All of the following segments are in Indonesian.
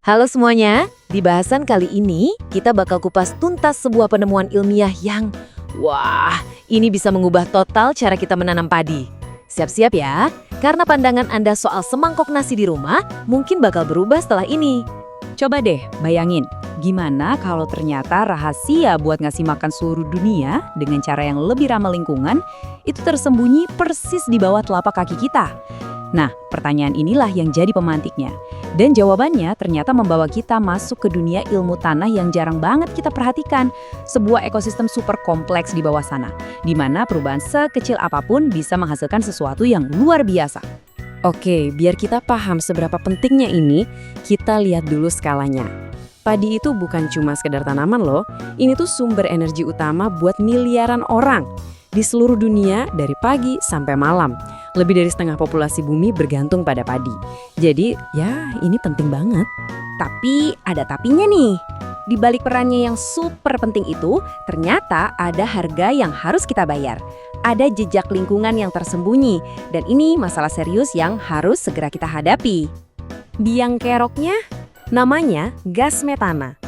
Halo semuanya, di bahasan kali ini kita bakal kupas tuntas sebuah penemuan ilmiah yang wah, ini bisa mengubah total cara kita menanam padi. Siap-siap ya, karena pandangan Anda soal semangkok nasi di rumah mungkin bakal berubah setelah ini. Coba deh bayangin, gimana kalau ternyata rahasia buat ngasih makan seluruh dunia dengan cara yang lebih ramah lingkungan itu tersembunyi persis di bawah telapak kaki kita. Nah, pertanyaan inilah yang jadi pemantiknya. Dan jawabannya ternyata membawa kita masuk ke dunia ilmu tanah yang jarang banget kita perhatikan. Sebuah ekosistem super kompleks di bawah sana, di mana perubahan sekecil apapun bisa menghasilkan sesuatu yang luar biasa. Oke, biar kita paham seberapa pentingnya ini, kita lihat dulu skalanya. Padi itu bukan cuma sekedar tanaman loh, ini tuh sumber energi utama buat miliaran orang. Di seluruh dunia, dari pagi sampai malam. Lebih dari setengah populasi bumi bergantung pada padi. Jadi, ya ini penting banget. Tapi ada tapinya nih. Di balik perannya yang super penting itu, ternyata ada harga yang harus kita bayar. Ada jejak lingkungan yang tersembunyi, dan ini masalah serius yang harus segera kita hadapi. Biang keroknya, namanya gas metana.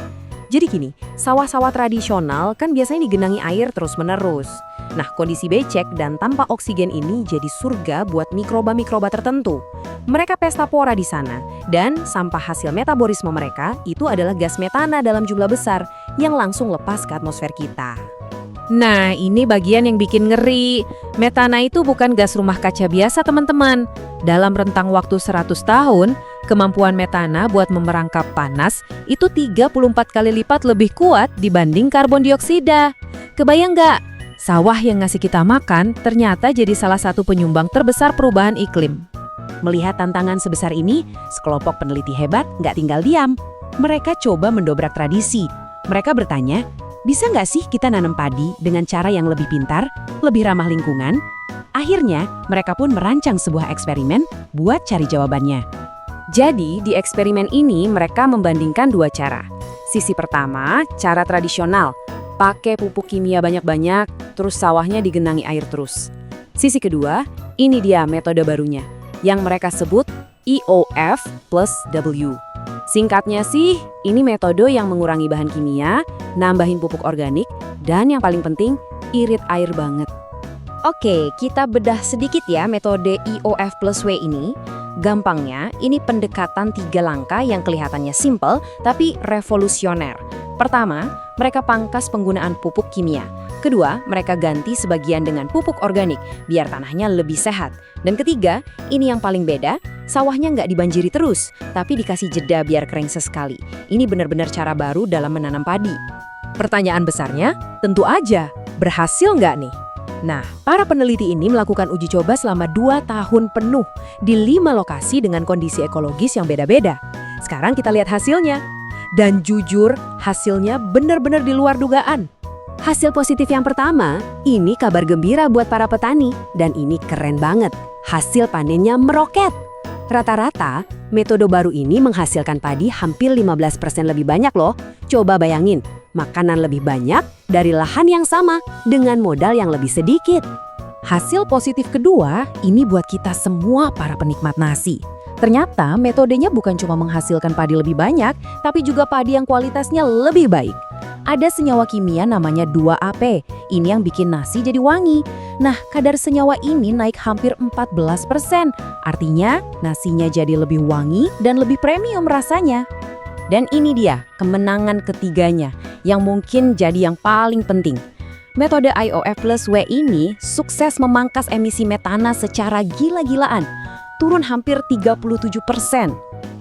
Jadi gini, sawah-sawah tradisional kan biasanya digenangi air terus-menerus. Nah, kondisi becek dan tanpa oksigen ini jadi surga buat mikroba-mikroba tertentu. Mereka pesta pora di sana, dan sampah hasil metabolisme mereka itu adalah gas metana dalam jumlah besar yang langsung lepas ke atmosfer kita. Nah, ini bagian yang bikin ngeri. Metana itu bukan gas rumah kaca biasa, teman-teman. Dalam rentang waktu 100 tahun, kemampuan metana buat memerangkap panas itu 34 kali lipat lebih kuat dibanding karbon dioksida. Kebayang nggak? Sawah yang ngasih kita makan ternyata jadi salah satu penyumbang terbesar perubahan iklim. Melihat tantangan sebesar ini, sekelompok peneliti hebat nggak tinggal diam. Mereka coba mendobrak tradisi. Mereka bertanya, bisa nggak sih kita nanam padi dengan cara yang lebih pintar, lebih ramah lingkungan? Akhirnya, mereka pun merancang sebuah eksperimen buat cari jawabannya. Jadi, di eksperimen ini mereka membandingkan dua cara. Sisi pertama, cara tradisional. Pakai pupuk kimia banyak-banyak, terus sawahnya digenangi air terus. Sisi kedua, ini dia metode barunya, yang mereka sebut EOF plus W. Singkatnya sih, ini metode yang mengurangi bahan kimia, nambahin pupuk organik, dan yang paling penting, irit air banget. Oke, kita bedah sedikit ya metode EOF plus W ini. Gampangnya, ini pendekatan 3 langkah yang kelihatannya simple, tapi revolusioner. Pertama, mereka pangkas penggunaan pupuk kimia. Kedua, mereka ganti sebagian dengan pupuk organik, biar tanahnya lebih sehat. Dan ketiga, ini yang paling beda, sawahnya nggak dibanjiri terus, tapi dikasih jeda biar kering sesekali. Ini benar-benar cara baru dalam menanam padi. Pertanyaan besarnya, tentu aja, berhasil nggak nih? Nah, para peneliti ini melakukan uji coba selama 2 tahun penuh di 5 lokasi dengan kondisi ekologis yang beda-beda. Sekarang kita lihat hasilnya. Dan jujur, hasilnya benar-benar di luar dugaan. Hasil positif yang pertama, ini kabar gembira buat para petani. Dan ini keren banget, hasil panennya meroket. Rata-rata, metode baru ini menghasilkan padi hampir 15% lebih banyak loh. Coba bayangin, makanan lebih banyak dari lahan yang sama dengan modal yang lebih sedikit. Hasil positif kedua, ini buat kita semua para penikmat nasi. Ternyata metodenya bukan cuma menghasilkan padi lebih banyak, tapi juga padi yang kualitasnya lebih baik. Ada senyawa kimia namanya 2AP, ini yang bikin nasi jadi wangi. Nah, kadar senyawa ini naik hampir 14%, artinya nasinya jadi lebih wangi dan lebih premium rasanya. Dan ini dia, kemenangan ketiganya, yang mungkin jadi yang paling penting. Metode EOF plus W ini sukses memangkas emisi metana secara gila-gilaan. Turun hampir 37%.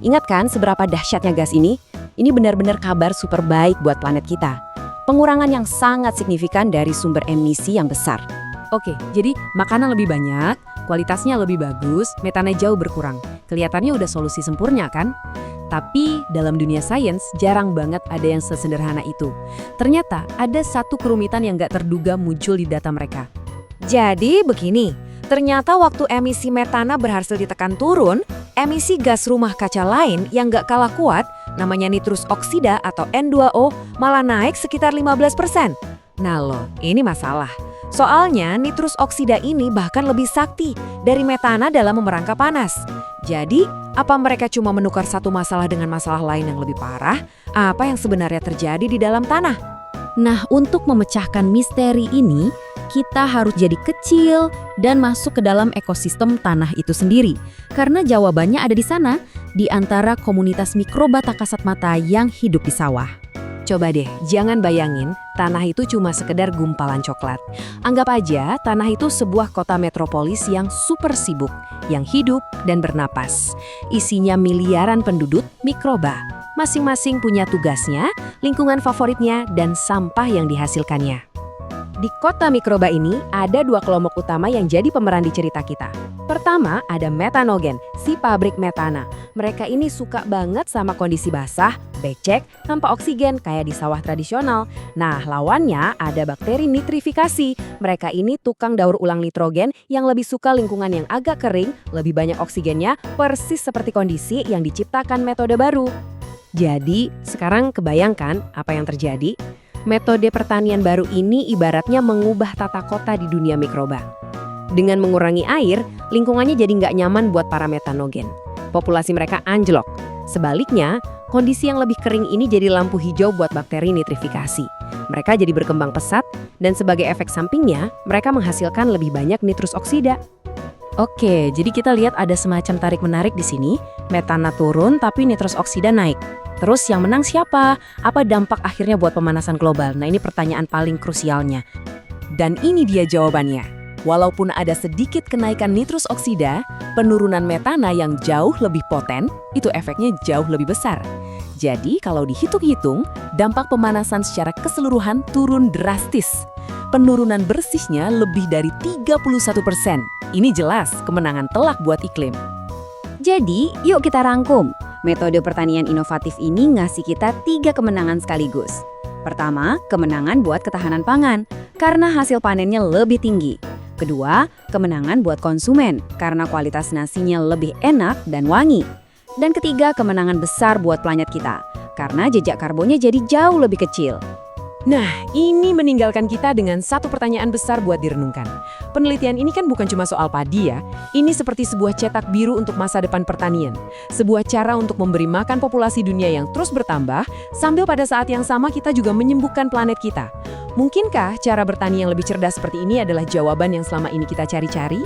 Ingat kan seberapa dahsyatnya gas ini? Ini benar-benar kabar super baik buat planet kita. Pengurangan yang sangat signifikan dari sumber emisi yang besar. Oke, jadi makanan lebih banyak, kualitasnya lebih bagus, metana jauh berkurang. Kelihatannya udah solusi sempurna kan? Tapi dalam dunia sains jarang banget ada yang sesederhana itu. Ternyata ada satu kerumitan yang gak terduga muncul di data mereka. Jadi begini. Ternyata waktu emisi metana berhasil ditekan turun, emisi gas rumah kaca lain yang nggak kalah kuat, namanya nitrus oksida atau N2O, malah naik sekitar 15%. Nah loh, ini masalah. Soalnya nitrus oksida ini bahkan lebih sakti dari metana dalam memerangkap panas. Jadi, apa mereka cuma menukar satu masalah dengan masalah lain yang lebih parah? Apa yang sebenarnya terjadi di dalam tanah? Nah, untuk memecahkan misteri ini, kita harus jadi kecil dan masuk ke dalam ekosistem tanah itu sendiri. Karena jawabannya ada di sana, di antara komunitas mikroba tak kasat mata yang hidup di sawah. Coba deh, jangan bayangin tanah itu cuma sekedar gumpalan coklat. Anggap aja tanah itu sebuah kota metropolis yang super sibuk, yang hidup dan bernapas. Isinya miliaran penduduk mikroba. Masing-masing punya tugasnya, lingkungan favoritnya, dan sampah yang dihasilkannya. Di kota mikroba ini, ada dua kelompok utama yang jadi pemeran di cerita kita. Pertama, ada metanogen, si pabrik metana. Mereka ini suka banget sama kondisi basah, becek, tanpa oksigen kayak di sawah tradisional. Nah, lawannya ada bakteri nitrifikasi. Mereka ini tukang daur ulang nitrogen yang lebih suka lingkungan yang agak kering, lebih banyak oksigennya, persis seperti kondisi yang diciptakan metode baru. Jadi, sekarang kebayangkan apa yang terjadi? Metode pertanian baru ini ibaratnya mengubah tata kota di dunia mikroba. Dengan mengurangi air, lingkungannya jadi nggak nyaman buat para metanogen. Populasi mereka anjlok. Sebaliknya, kondisi yang lebih kering ini jadi lampu hijau buat bakteri nitrifikasi. Mereka jadi berkembang pesat, dan sebagai efek sampingnya, mereka menghasilkan lebih banyak nitrus oksida. Oke, jadi kita lihat ada semacam tarik-menarik di sini. Metana turun, tapi nitrus oksida naik. Terus yang menang siapa? Apa dampak akhirnya buat pemanasan global? Nah, ini pertanyaan paling krusialnya. Dan ini dia jawabannya. Walaupun ada sedikit kenaikan nitrus oksida, penurunan metana yang jauh lebih poten, itu efeknya jauh lebih besar. Jadi, kalau dihitung-hitung, dampak pemanasan secara keseluruhan turun drastis. Penurunan bersihnya lebih dari 31%. Ini jelas kemenangan telak buat iklim. Jadi, yuk kita rangkum. Metode pertanian inovatif ini ngasih kita 3 kemenangan sekaligus. Pertama, kemenangan buat ketahanan pangan, karena hasil panennya lebih tinggi. Kedua, kemenangan buat konsumen, karena kualitas nasinya lebih enak dan wangi. Dan ketiga, kemenangan besar buat planet kita, karena jejak karbonnya jadi jauh lebih kecil. Nah, ini meninggalkan kita dengan satu pertanyaan besar buat direnungkan. Penelitian ini kan bukan cuma soal padi ya. Ini seperti sebuah cetak biru untuk masa depan pertanian. Sebuah cara untuk memberi makan populasi dunia yang terus bertambah, sambil pada saat yang sama kita juga menyembuhkan planet kita. Mungkinkah cara bertani yang lebih cerdas seperti ini adalah jawaban yang selama ini kita cari-cari?